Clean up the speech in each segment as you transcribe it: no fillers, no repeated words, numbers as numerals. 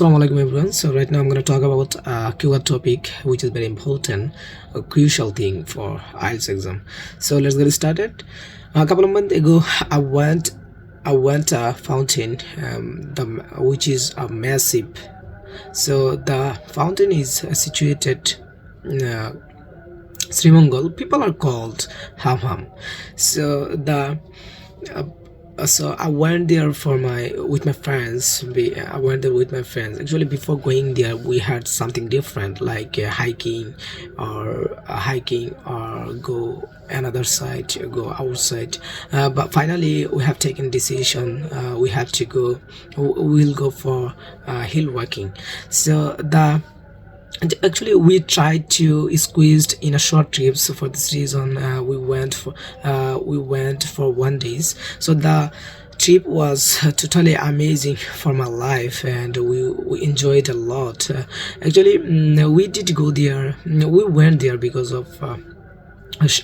Assalamu alaikum everyone. So right now I'm going to talk about a keyword topic which is very important, a crucial thing for Ielts exam. So let's get started. A couple of months ago I went a fountain which is a massive. So the fountain is situated in Sri Mongol. People are called Ham. So so I went there with my friends. I went there with my friends. Actually, before going there, we had something different, like hiking or go another side, go outside. But finally, we have taken decision. We'll go for hill walking. So actually we tried to squeeze in a short trips. For this reason we went for 1 day. So the trip was totally amazing for my life, and we enjoyed a lot. Actually, we did go there. We went there because of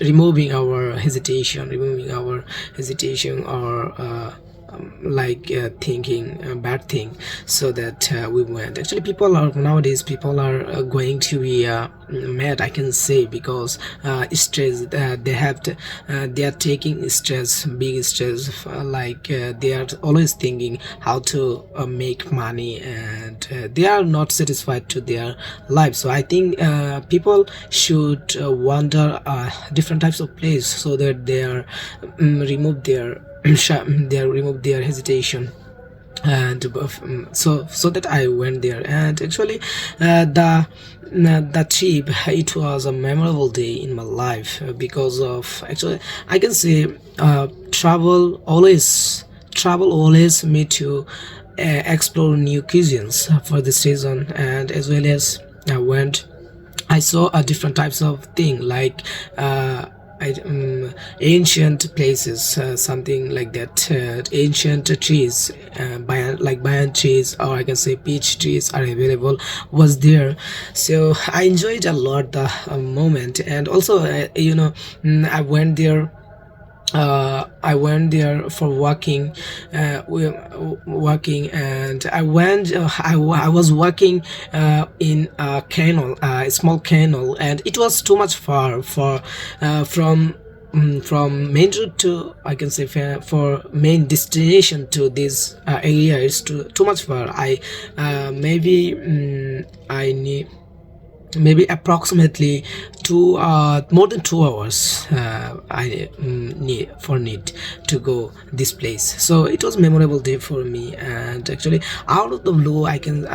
removing our hesitation or thinking a bad thing. So that we went. Actually, nowadays people are going to be mad, I can say, because stress. They are taking stress, big stress. They are always thinking how to make money, and they are not satisfied to their life. So I think people should wander different types of place, so that they are remove their remove their hesitation. And so that I went there. And actually the trip, it was a memorable day in my life, because of, actually, I can say travel always me to explore new cuisines. For this reason, and as well as I saw different types of thing, like ancient places, something like that. Ancient trees, banyan trees, or I can say peach trees are available, was there. So I enjoyed a lot the moment. And also I went there. I went there for walking, and I was walking in a canal, a small canal, and it was too much far from main road to, I can say, for main destination to this area is too much far. I need maybe approximately more than 2 hours I need to go this place. So it was memorable day for me. And actually, out of the blue, I can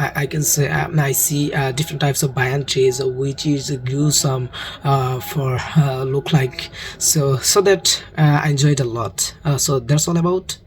say I see different types of banyan trees, which is gruesome for look like. So that I enjoyed a lot. So that's all about